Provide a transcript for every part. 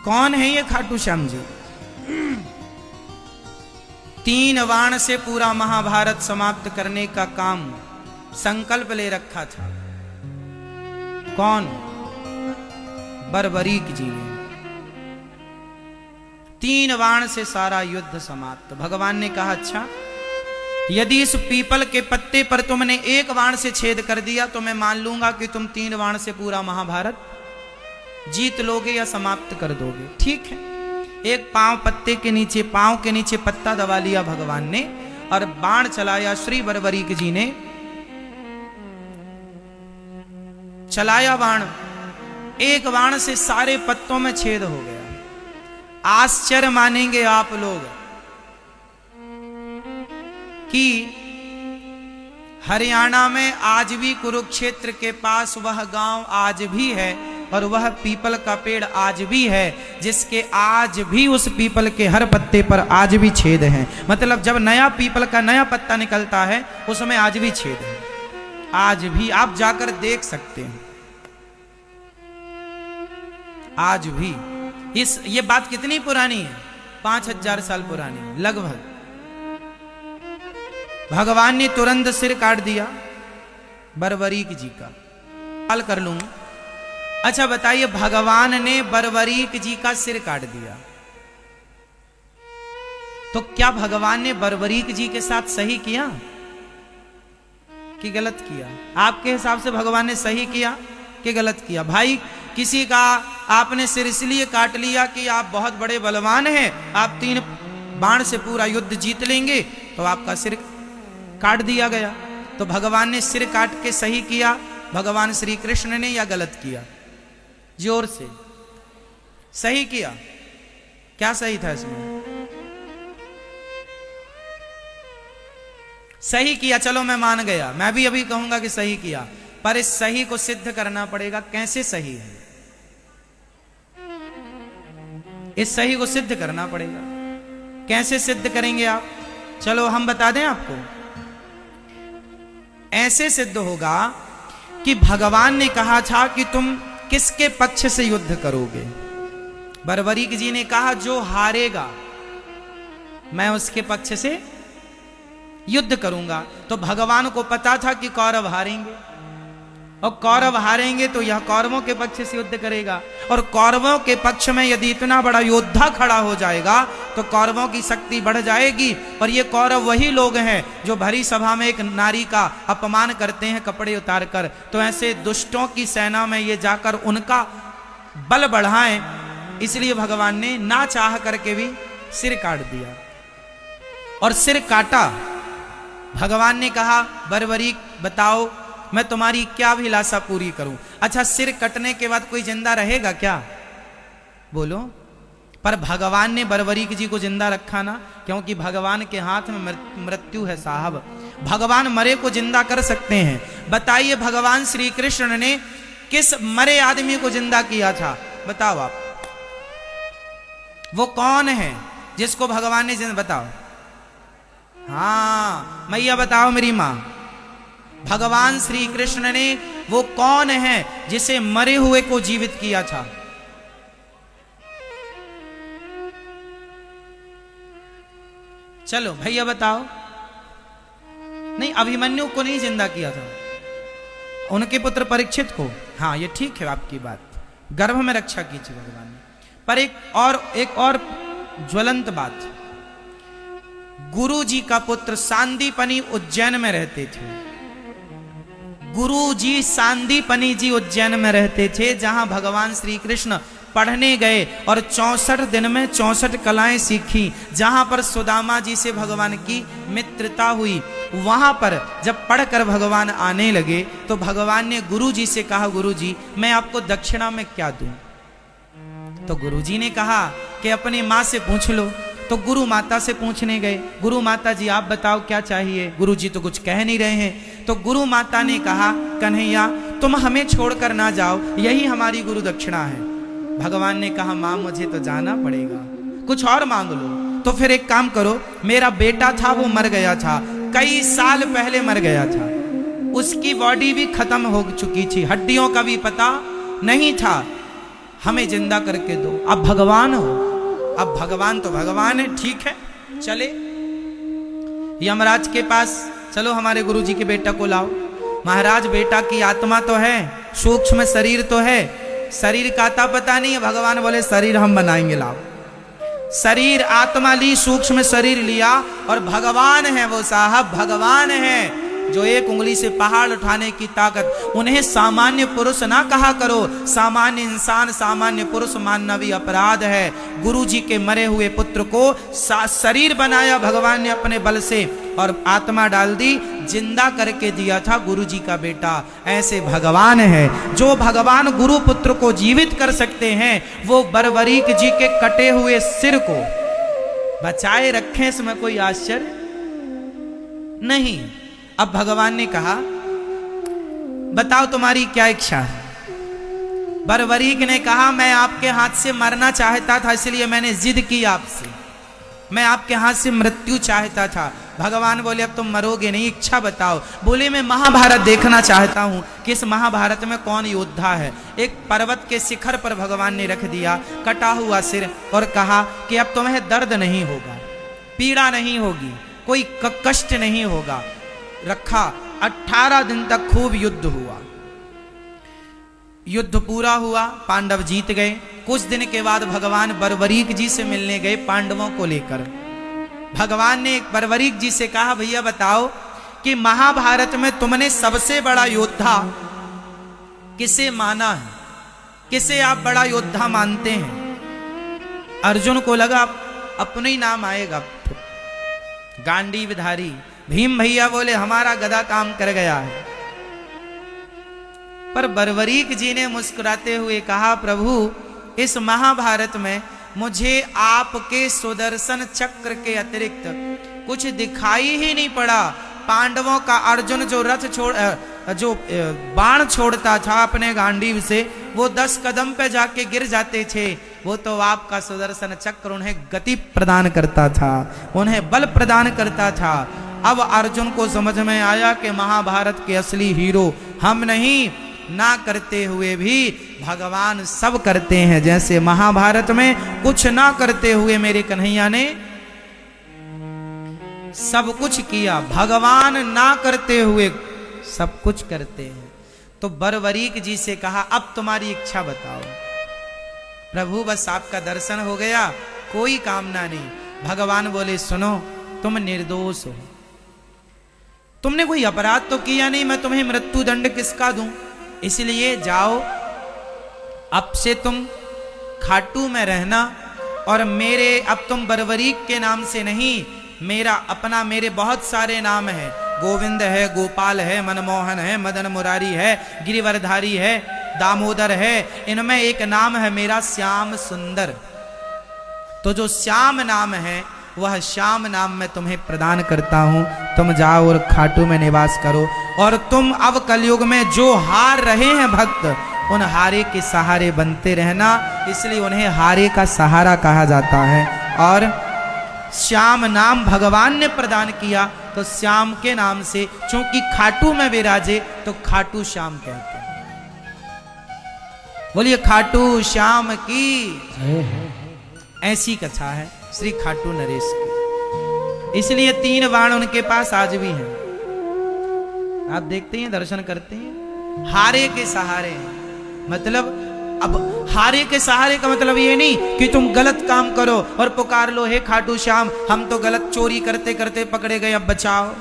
कौन है ये खाटू श्याम जी? 3 बाण से पूरा महाभारत समाप्त करने का काम संकल्प ले रखा था। कौन? बर्बरीक जी ने। 3 बाण से सारा युद्ध समाप्त। भगवान ने कहा अच्छा, यदि इस पीपल के पत्ते पर तुमने 1 बाण से छेद कर दिया तो मैं मान लूंगा कि तुम 3 बाण से पूरा महाभारत जीत लोगे या समाप्त कर दोगे। ठीक है। एक पांव पत्ते के नीचे, पांव के नीचे पत्ता दबा लिया भगवान ने और बाण चलाया। श्री बर्बरीक जी ने चलाया बाण। 1 बाण से सारे पत्तों में छेद हो गया। आश्चर्य मानेंगे आप लोग कि हरियाणा में आज भी कुरुक्षेत्र के पास वह गांव आज भी है और वह पीपल का पेड़ आज भी है, जिसके आज भी उस पीपल के हर पत्ते पर आज भी छेद हैं। मतलब जब नया पीपल का नया पत्ता निकलता है उसमें आज भी छेद है। आज भी आप जाकर देख सकते हैं। आज भी ये बात कितनी पुरानी है? 5000 साल पुरानी लगभग। भगवान ने तुरंत सिर काट दिया बर्बरीक जी का। हाल कर लूंगा। अच्छा बताइए, भगवान ने बर्बरीक जी का सिर काट दिया तो क्या भगवान ने बर्बरीक जी के साथ सही किया कि गलत किया? आपके हिसाब से भगवान ने सही किया कि गलत किया? भाई, किसी का आपने सिर इसलिए काट लिया कि आप बहुत बड़े बलवान हैं, आप 3 बाण से पूरा युद्ध जीत लेंगे, तो आपका सिर काट दिया गया। तो भगवान ने सिर काट के सही किया भगवान श्री कृष्ण ने या गलत किया? जोर से। सही किया। क्या सही था इसमें? सही किया। चलो मैं मान गया, मैं भी अभी कहूंगा कि सही किया, पर इस सही को सिद्ध करना पड़ेगा। कैसे सही है? इस सही को सिद्ध करना पड़ेगा। कैसे सिद्ध करेंगे आप? चलो हम बता दें आपको। ऐसे सिद्ध होगा कि भगवान ने कहा था कि तुम किसके पक्ष से युद्ध करोगे? बर्बरीक जी ने कहा जो हारेगा मैं उसके पक्ष से युद्ध करूंगा। तो भगवान को पता था कि कौरव हारेंगे, और कौरव हारेंगे तो यह कौरवों के पक्ष से युद्ध करेगा, और कौरवों के पक्ष में यदि इतना बड़ा योद्धा खड़ा हो जाएगा तो कौरवों की शक्ति बढ़ जाएगी। और ये कौरव वही लोग हैं जो भरी सभा में एक नारी का अपमान करते हैं कपड़े उतार कर। तो ऐसे दुष्टों की सेना में ये जाकर उनका बल बढ़ाएं, इसलिए भगवान ने ना चाह करके भी सिर काट दिया। और सिर काटा। भगवान ने कहा बर्बरीक बताओ मैं तुम्हारी क्या अभिलाषा पूरी करूं? अच्छा, सिर कटने के बाद कोई जिंदा रहेगा क्या? बोलो। पर भगवान ने बर्बरीक जी को जिंदा रखा ना, क्योंकि भगवान के हाथ में मृत्यु है साहब। भगवान मरे को जिंदा कर सकते हैं। बताइए भगवान श्री कृष्ण ने किस मरे आदमी को जिंदा किया था? बताओ आप। वो कौन है जिसको भगवान ने जिंदा? बताओ। हाँ मैया बताओ मेरी मां। भगवान श्री कृष्ण ने वो कौन है जिसे मरे हुए को जीवित किया था? चलो भैया बताओ। नहीं, अभिमन्यु को नहीं जिंदा किया था, उनके पुत्र परीक्षित को। हाँ ये ठीक है आपकी बात, गर्भ में रक्षा की थी भगवान ने। पर एक और ज्वलंत बात, गुरु जी का पुत्र सांदीपनी उज्जैन में रहते थे। गुरु जी सांदीपनी जी उज्जैन में रहते थे, जहां भगवान श्री कृष्ण पढ़ने गए और 64 दिन में 64 कलाएं सीखी। जहां पर सुदामा जी से भगवान की मित्रता हुई, वहां पर जब पढ़कर भगवान आने लगे तो भगवान ने गुरु जी से कहा, गुरु जी मैं आपको दक्षिणा में क्या दूं? तो गुरु जी ने कहा कि अपनी मां से पूछ लो। तो गुरु माता से पूछने गए, गुरु माता जी आप बताओ क्या चाहिए? गुरु जी तो कुछ कह नहीं रहे हैं। तो गुरु माता ने कहा, कन्हैया तुम हमें छोड़कर ना जाओ, यही हमारी गुरु दक्षिणा है। भगवान ने कहा, मां मुझे तो जाना पड़ेगा, कुछ और मांग लो। तो फिर एक काम करो, मेरा बेटा था वो मर गया था, कई साल पहले मर गया था, उसकी बॉडी भी खत्म हो चुकी थी, हड्डियों का भी पता नहीं था, हमें जिंदा करके दो। अब भगवान हो, अब भगवान तो भगवान है, ठीक है चले यमराज के पास, चलो हमारे गुरुजी के बेटा को लाओ। महाराज बेटा की आत्मा तो है, सूक्ष्म शरीर तो है, शरीर का आता पता नहीं है। भगवान बोले शरीर हम बनाएंगे, लाओ। शरीर आत्मा ली, सूक्ष्म शरीर लिया, और भगवान है वो साहब, भगवान है जो एक उंगली से पहाड़ उठाने की ताकत। उन्हें सामान्य पुरुष ना कहा करो, सामान्य इंसान सामान्य पुरुष मानना भी अपराध है। गुरु जी के मरे हुए पुत्र को शरीर बनाया भगवान ने अपने बल से, और आत्मा डाल दी, जिंदा करके दिया था गुरु जी का बेटा। ऐसे भगवान है, जो भगवान गुरु पुत्र को जीवित कर सकते हैं, वो बरबरीक जी के कटे हुए सिर को बचाए रखें, इसमें कोई आश्चर्य नहीं। अब भगवान ने कहा बताओ तुम्हारी क्या इच्छा है। बरबरीक ने कहा मैं आपके हाथ से मरना चाहता था, इसलिए मैंने जिद की आपसे, मैं आपके हाथ से मृत्यु चाहता था। भगवान बोले अब तुम मरोगे नहीं, इच्छा बताओ। बोले मैं महाभारत देखना चाहता हूं कि इस महाभारत में कौन योद्धा है। एक पर्वत के शिखर पर भगवान ने रख दिया कटा हुआ सिर, और कहा कि अब तुम्हें दर्द नहीं होगा, पीड़ा नहीं होगी, कोई कष्ट नहीं होगा। रखा, 18 दिन तक खूब युद्ध हुआ। युद्ध पूरा हुआ, पांडव जीत गए। कुछ दिन के बाद भगवान बरबरीक जी से मिलने गए पांडवों को लेकर। भगवान ने बरबरीक जी से कहा भैया बताओ कि महाभारत में तुमने सबसे बड़ा योद्धा किसे माना है, किसे आप बड़ा योद्धा मानते हैं। अर्जुन को लगा अपने ही नाम आएगा, गांडीवधारी। भीम भैया बोले हमारा गदा काम कर गया है। पर बरबरीक जी ने मुस्कुराते हुए कहा प्रभु इस महाभारत में मुझे आपके सुदर्शन चक्र के अतिरिक्त कुछ दिखाई ही नहीं पड़ा। पांडवों का अर्जुन जो बाण छोड़ता था अपने गांडीव से, वो 10 कदम पे जाके गिर जाते थे। वो तो आपका सुदर्शन चक्र उन्हें गति प्रदान करता था, उन्हें बल प्रदान करता था। अब अर्जुन को समझ में आया कि महाभारत के असली हीरो हम नहीं, ना करते हुए भी भगवान सब करते हैं। जैसे महाभारत में कुछ ना करते हुए मेरे कन्हैया ने सब कुछ किया, भगवान ना करते हुए सब कुछ करते हैं। तो बरबरीक जी से कहा अब तुम्हारी इच्छा बताओ। प्रभु बस आपका दर्शन हो गया, कोई कामना नहीं। भगवान बोले सुनो तुम निर्दोष हो, तुमने कोई अपराध तो किया नहीं, मैं तुम्हें मृत्यु दंड किसका दूं। इसलिए जाओ अब से तुम खाटू में रहना, और मेरे अब तुम बरबरीक के नाम से नहीं, मेरा अपना मेरे बहुत सारे नाम है। गोविंद है, गोपाल है, मनमोहन है, मदन मुरारी है, गिरिवरधारी है, दामोदर है। इनमें एक नाम है मेरा श्याम सुंदर। तो जो श्याम नाम है वह श्याम नाम मैं तुम्हें प्रदान करता हूं। तुम जाओ और खाटू में निवास करो, और तुम अब कलयुग में जो हार रहे हैं भक्त, उन हारे के सहारे बनते रहना। इसलिए उन्हें हारे का सहारा कहा जाता है। और श्याम नाम भगवान ने प्रदान किया, तो श्याम के नाम से चूंकि खाटू में विराजे तो खाटू श्याम कहते हैं। बोलिए खाटू श्याम की ऐसी कथा है श्री खाटू नरेश की। इसलिए 3 बाण उनके पास आज भी हैं। आप देखते हैं, दर्शन करते हैं, हारे के सहारे हैं। मतलब अब हारे के सहारे का मतलब ये नहीं कि तुम गलत काम करो और पुकार लो हे खाटू श्याम हम तो गलत चोरी करते करते पकड़े गए अब बचाओ।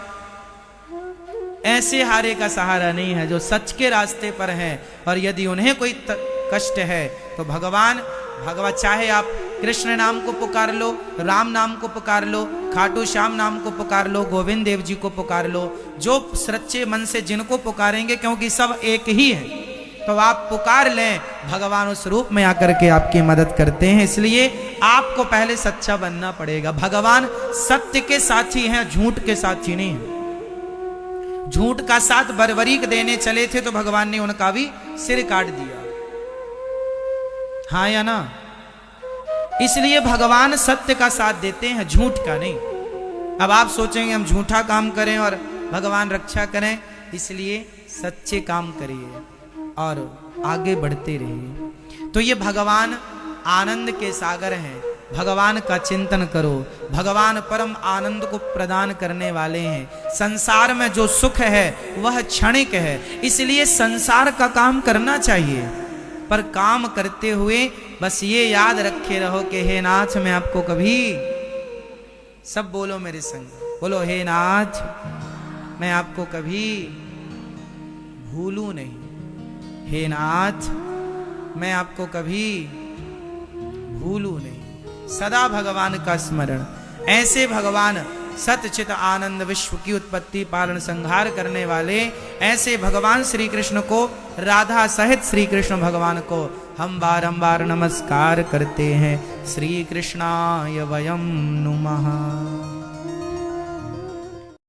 ऐसे हारे का सहारा नहीं है, जो सच के रास्ते पर हैं। और यदि उन्हें कोई कष्ट है तो भगवान चाहे आप कृष्ण नाम को पुकार लो, राम नाम को पुकार लो, खाटू श्याम नाम को पुकार लो, गोविंद देव जी को पुकार लो, जो सच्चे मन से जिनको पुकारेंगे, क्योंकि सब एक ही है, तो आप पुकार लें, भगवान उस रूप में आकर के आपकी मदद करते हैं। इसलिए आपको पहले सच्चा बनना पड़ेगा। भगवान सत्य के साथी हैं, झूठ के साथी नहीं है। झूठ का साथ बरबरीक देने चले थे तो भगवान ने उनका भी सिर काट दिया, हाँ या ना। इसलिए भगवान सत्य का साथ देते हैं, झूठ का नहीं। अब आप सोचेंगे हम झूठा काम करें और भगवान रक्षा करें, इसलिए सच्चे काम करिए और आगे बढ़ते रहिए। तो ये भगवान आनंद के सागर हैं, भगवान का चिंतन करो, भगवान परम आनंद को प्रदान करने वाले हैं। संसार में जो सुख है वह क्षणिक है, इसलिए संसार का काम करना चाहिए, पर काम करते हुए बस ये याद रखे रहो कि हे नाथ मैं आपको कभी, सब बोलो मेरे संग, बोलो हे नाथ मैं आपको कभी भूलूं नहीं, हे नाथ मैं आपको कभी भूलूं नहीं। सदा भगवान का स्मरण। ऐसे भगवान सतचित आनंद विश्व की उत्पत्ति पालन संहार करने वाले ऐसे भगवान श्री कृष्ण को, राधा सहित श्री कृष्ण भगवान को हम बारंबार नमस्कार करते हैं। श्री कृष्णाय वयं नुमः।